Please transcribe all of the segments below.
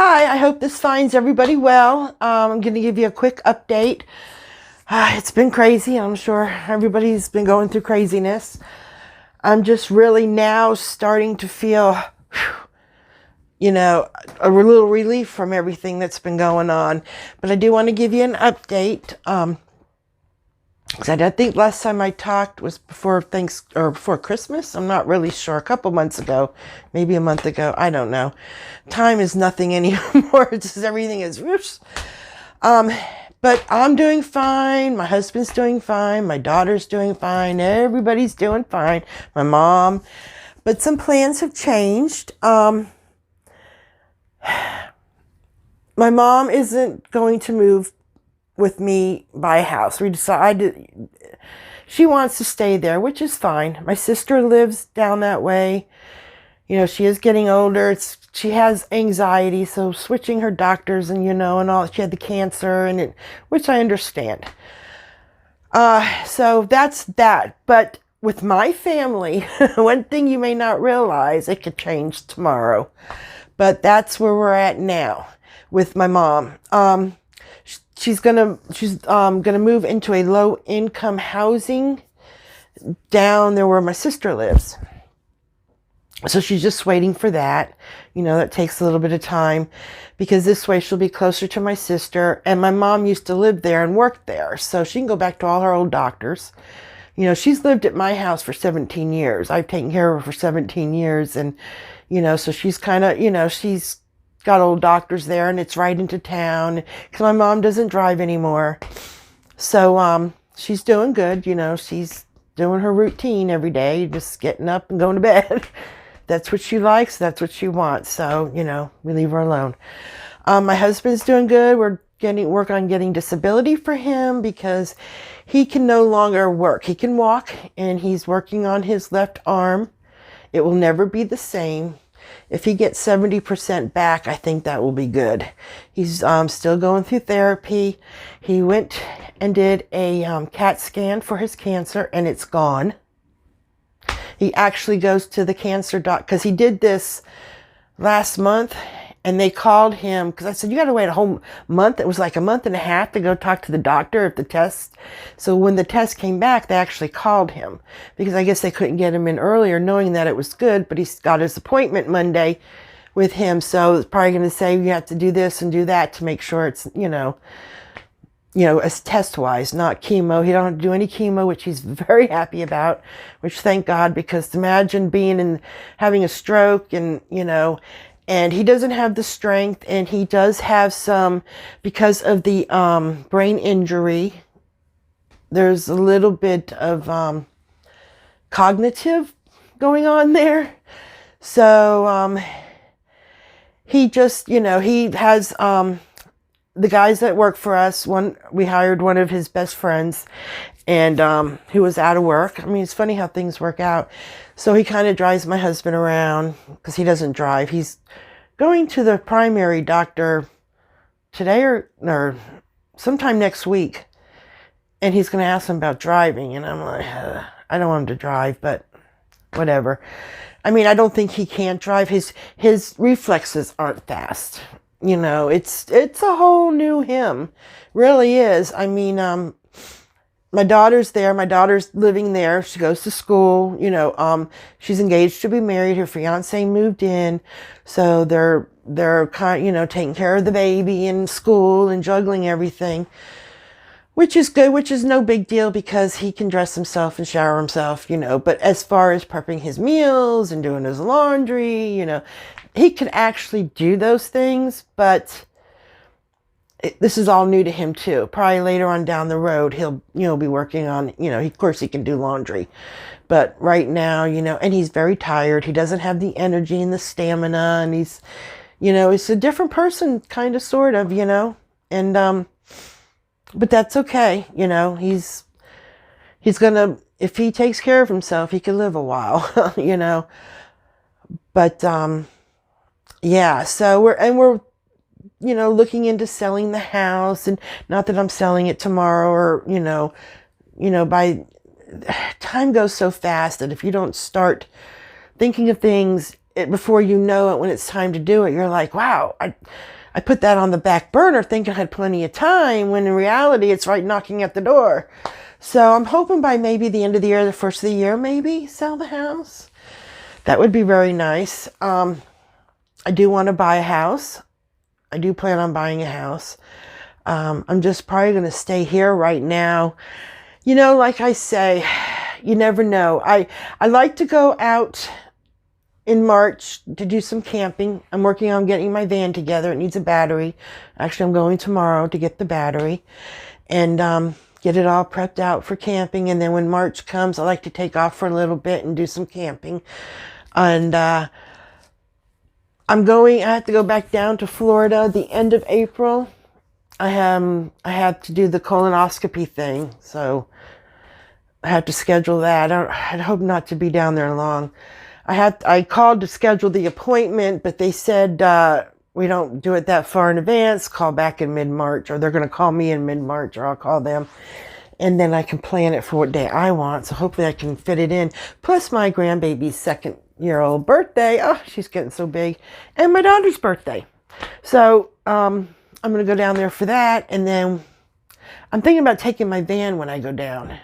Hi, I hope this finds everybody well. I'm going to give you a quick update. It's been crazy. I'm sure everybody's been going through craziness. I'm just really now starting to feel, a little relief from everything that's been going on. But I do want to give you an update. I think last time I talked was before before Christmas. I'm not really sure. A couple months ago, maybe a month ago. I don't know. Time is nothing anymore. It's just everything is whoops. But I'm doing fine. My husband's doing fine. My daughter's doing fine. Everybody's doing fine. My mom. But some plans have changed. My mom isn't going to move with me by house. We decided she wants to stay there, which is fine. My sister lives down that way. She is getting older. She has anxiety, so switching her doctors and all. She had the cancer which I understand. So that's that. But with my family, one thing you may not realize, it could change tomorrow. But that's where we're at now with my mom. She's gonna move into a low income housing down there where my sister lives. So she's just waiting for that. That takes a little bit of time because this way she'll be closer to my sister. And my mom used to live there and work there. So she can go back to all her old doctors. She's lived at my house for 17 years. I've taken care of her for 17 years. And, so she's kind of, she's got old doctors there and it's right into town because my mom doesn't drive anymore. So, she's doing good. She's doing her routine every day, just getting up and going to bed. That's what she likes. That's what she wants. So, we leave her alone. My husband's doing good. We're work on getting disability for him because he can no longer work. He can walk and he's working on his left arm. It will never be the same. If he gets 70% back, I think that will be good. He's still going through therapy. He went and did a CAT scan for his cancer and it's gone. He actually goes to the cancer doc because he did this last month and they called him because I said, you got to wait a whole month. It was like a month and a half to go talk to the doctor if the test. So when the test came back, they actually called him because I guess they couldn't get him in earlier knowing that it was good, but he's got his appointment Monday with him. So it's probably going to say you have to do this and do that to make sure it's, as test-wise, not chemo. He don't have to do any chemo, which he's very happy about, which thank God, because imagine having a stroke and he doesn't have the strength and he does have some, because of the brain injury, there's a little bit of cognitive going on there. So he just, he has the guys that work for us, we hired one of his best friends and who was out of work. I mean, it's funny how things work out. So he kind of drives my husband around because he doesn't drive. He's going to the primary doctor today or sometime next week. And he's going to ask him about driving. And I'm like, I don't want him to drive, but whatever. I mean, I don't think he can't drive. His reflexes aren't fast. It's a whole new him. Really is. I mean, my daughter's there. My daughter's living there. She goes to school. She's engaged to be married. Her fiance moved in. So they're kind of, taking care of the baby in school and juggling everything, which is good, which is no big deal because he can dress himself and shower himself, but as far as prepping his meals and doing his laundry, he can actually do those things, but this is all new to him too. Probably later on down the road, he'll, be working on, of course he can do laundry, but right now, and he's very tired. He doesn't have the energy and the stamina and he's, it's a different person kind of, sort of, and, but that's okay. He's gonna, if he takes care of himself, he can live a while, but, yeah, so we're looking into selling the house, and not that I'm selling it tomorrow or, by time goes so fast that if you don't start thinking of things, before you know it, when it's time to do it, you're like, wow, I put that on the back burner thinking I had plenty of time, when in reality it's right knocking at the door. So I'm hoping by maybe the end of the year, the first of the year, maybe sell the house. That would be very nice. I do want to buy a house. I do plan on buying a house. I'm just probably going to stay here right now. You know, like I say, you never know. I like to go out in March to do some camping. I'm working on getting my van together. It needs a battery. Actually, I'm going tomorrow to get the battery and get it all prepped out for camping. And then when March comes, I like to take off for a little bit and do some camping. And I have to go back down to Florida the end of April. I have to do the colonoscopy thing, so I have to schedule that. I hope not to be down there long. I called to schedule the appointment, but they said we don't do it that far in advance. Call back in mid-March, or they're going to call me in mid-March, or I'll call them, and then I can plan it for what day I want. So hopefully I can fit it in. Plus my grandbaby's second-year-old birthday. Oh, she's getting so big, and my daughter's birthday. So I'm going to go down there for that, and then I'm thinking about taking my van when I go down.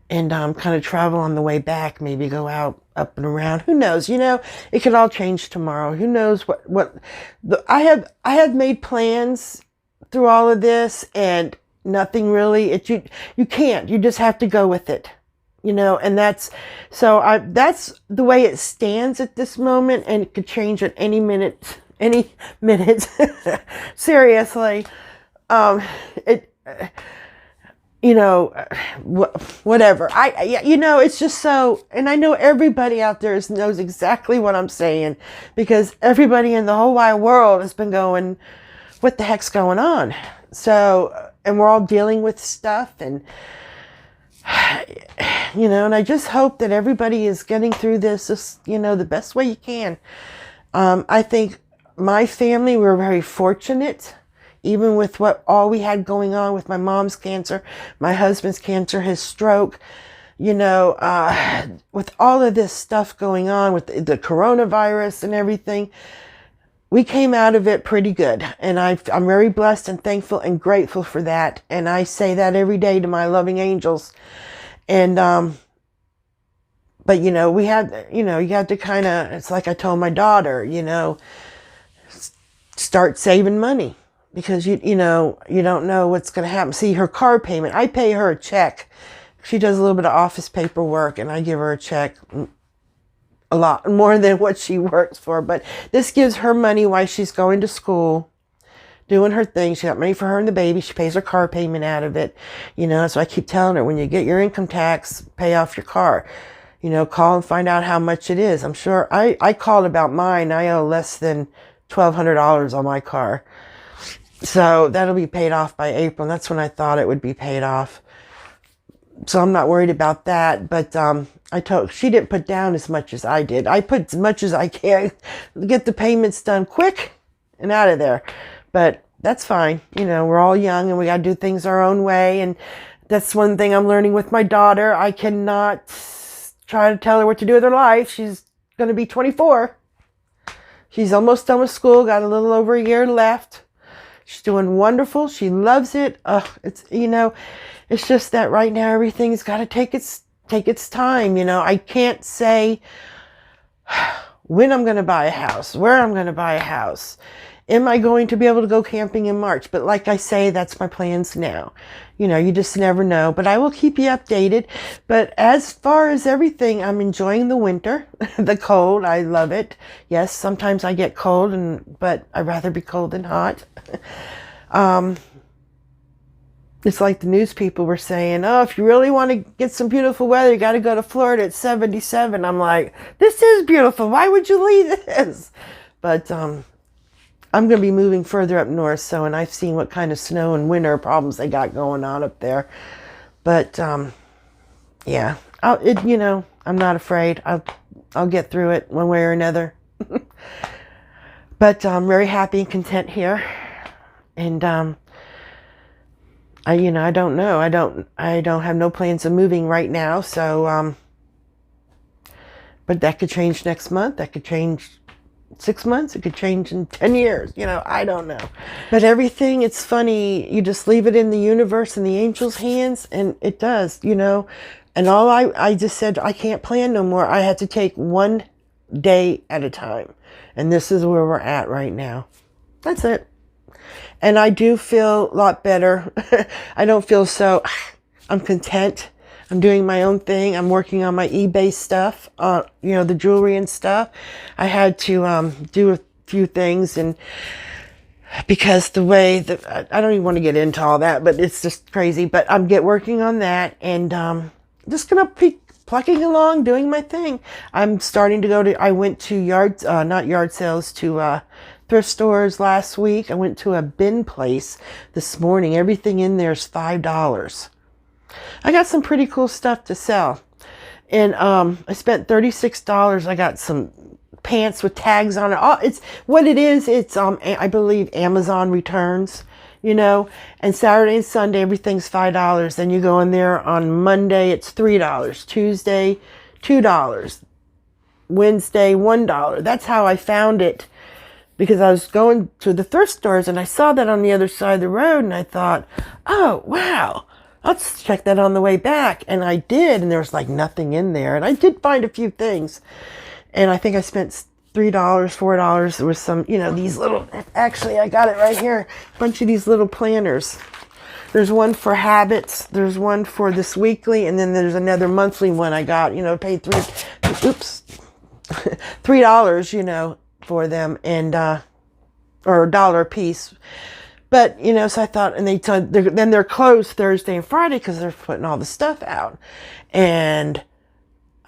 And kind of travel on the way back, maybe go out, up and around. Who knows? You know, it could all change tomorrow. Who knows I have made plans through all of this, and nothing really. You can't. You just have to go with it. You know, and that's the way it stands at this moment, and it could change at any minute. Any minute. Seriously, you know, whatever. You know, it's just so, and I know everybody out there knows exactly what I'm saying, because everybody in the whole wide world has been going, what the heck's going on? So, and we're all dealing with stuff, and, you know, and I just hope that everybody is getting through this, just, you know, the best way you can. I think my family, we're very fortunate. Even with all we had going on with my mom's cancer, my husband's cancer, his stroke, you know, with all of this stuff going on with the coronavirus and everything, we came out of it pretty good. And I'm very blessed and thankful and grateful for that. And I say that every day to my loving angels. And, but, you know, you had to kind of, it's like I told my daughter, you know, start saving money. Because, you know, you don't know what's going to happen. See, her car payment, I pay her a check. She does a little bit of office paperwork, and I give her a check, a lot more than what she works for. But this gives her money while she's going to school, doing her thing. She got money for her and the baby. She pays her car payment out of it. You know, so I keep telling her, when you get your income tax, pay off your car. You know, call and find out how much it is. I'm sure, I called about mine. I owe less than $1,200 on my car. So that'll be paid off by April. That's when I thought it would be paid off. So I'm not worried about that. But she didn't put down as much as I did. I put as much as I can, get the payments done quick and out of there. But that's fine. You know, we're all young and we got to do things our own way. And that's one thing I'm learning with my daughter. I cannot try to tell her what to do with her life. She's going to be 24. She's almost done with school. Got a little over a year left. She's doing wonderful. She loves it. It's, you know, it's just that right now everything's got to take its time. You know, I can't say when I'm going to buy a house, where I'm going to buy a house. Am I going to be able to go camping in March? But like I say, that's my plans now. You know, you just never know. But I will keep you updated. But as far as everything, I'm enjoying the winter, the cold. I love it. Yes, sometimes I get cold, but I'd rather be cold than hot. It's like the news people were saying, oh, if you really want to get some beautiful weather, you got to go to Florida at 77. I'm like, this is beautiful. Why would you leave this? But I'm going to be moving further up north, and I've seen what kind of snow and winter problems they got going on up there. But yeah, you know, I'm not afraid. I'll get through it one way or another. But I'm very happy and content here, and I don't know. I don't have no plans of moving right now. So But that could change next month. That could change 6 months. It could change in 10 years. I don't know. But everything, it's funny. You just leave it in the universe and the angels' hands, and it does. And all I just said, I can't plan no more. I had to take one day at a time. And this is where we're at right now. That's it. And I do feel a lot better. I don't feel so, I'm content. I'm doing my own thing. I'm working on my eBay stuff, the jewelry and stuff. I had to do a few things, and because the way that, I don't even want to get into all that, but it's just crazy. But I'm working on that, and just going to be plucking along, doing my thing. I'm starting to I went to not yard sales, to thrift stores last week. I went to a bin place this morning. Everything in there is $5. I got some pretty cool stuff to sell. And I spent $36. I got some pants with tags on it. It's what it is. It's I believe Amazon returns, and Saturday and Sunday everything's $5. Then you go in there on Monday, it's $3, Tuesday $2, Wednesday $1. That's how I found it, because I was going to the thrift stores and I saw that on the other side of the road, and I thought, oh wow, let's check that on the way back. And I did, and there was like nothing in there, and I did find a few things, and I think I spent $3, $4. There was some, these little, actually I got it right here, a bunch of these little planners. There's one for habits, there's one for this weekly, and then there's another monthly one I got, paid $3, for them, and or $1 a piece. But so I thought, and then they're closed Thursday and Friday because they're putting all the stuff out, and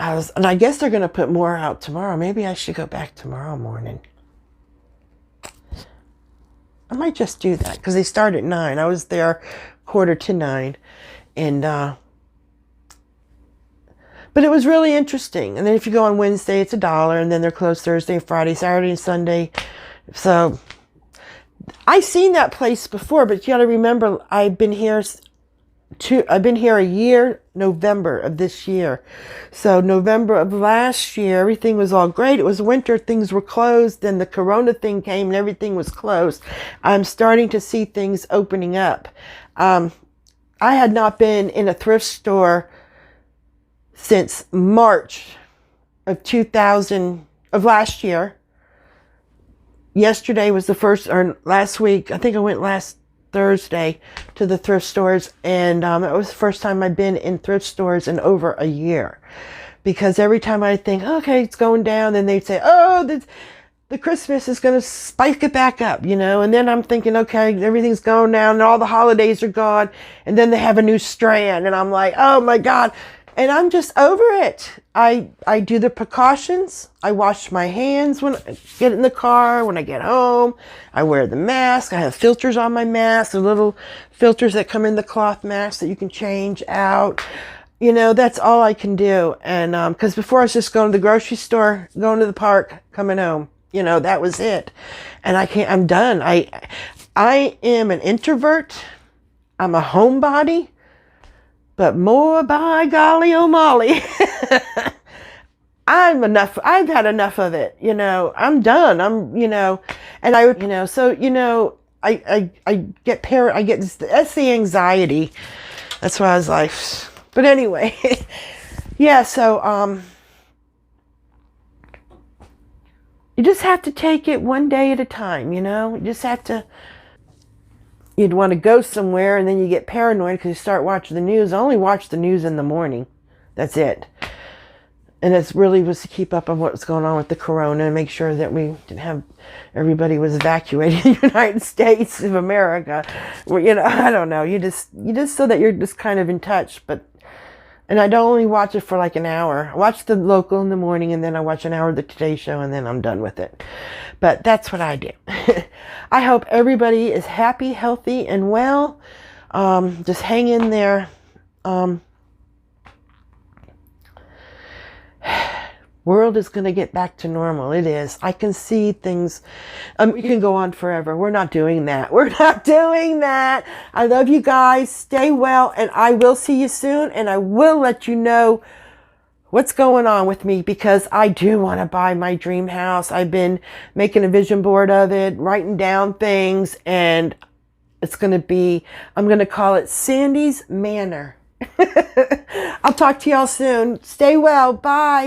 I guess they're going to put more out tomorrow. Maybe I should go back tomorrow morning. I might just do that because they start at 9. I was there 8:45, and but it was really interesting. And then if you go on Wednesday, it's $1, and then they're closed Thursday and Friday, Saturday and Sunday. So I've seen that place before, but you got to remember, I've been here a year, November of this year. So November of last year, everything was all great. It was winter, things were closed. Then the Corona thing came and everything was closed. I'm starting to see things opening up. I had not been in a thrift store since March of last year. Yesterday was the first, or last week, I think I went last Thursday to the thrift stores, and it was the first time I've been in thrift stores in over a year, because every time I think, okay, it's going down, then they'd say, oh, the Christmas is going to spike it back up, and then I'm thinking, okay, everything's going down and all the holidays are gone, and then they have a new strand, and I'm like, oh my God. And I'm just over it. I do the precautions. I wash my hands when I get in the car, when I get home. I wear the mask. I have filters on my mask, the little filters that come in the cloth mask that you can change out. That's all I can do. And because before I was just going to the grocery store, going to the park, coming home. That was it. And I'm done. I am an introvert. I'm a homebody. But more by golly oh Molly. I've had enough of it, I'm done. And I get that's the anxiety. That's why I was like, but anyway, yeah, so, you just have to take it one day at a time, you just have to. You'd want to go somewhere, and then you get paranoid because you start watching the news. I only watch the news in the morning. That's it. And it really was to keep up on what was going on with the Corona and make sure that we didn't have, everybody was evacuating the United States of America. Well, I don't know. You just so that you're just kind of in touch. And I don't only watch it for like an hour. I watch the local in the morning, and then I watch an hour of the Today Show, and then I'm done with it. But that's what I do. I hope everybody is happy, healthy, and well. Just hang in there. World is going to get back to normal. It is. I can see things. We can go on forever. We're not doing that. We're not doing that. I love you guys. Stay well, and I will see you soon, and I will let you know what's going on with me, because I do want to buy my dream house. I've been making a vision board of it, writing down things, and it's going to be, I'm going to call it Sandy's Manor. I'll talk to y'all soon. Stay well. Bye.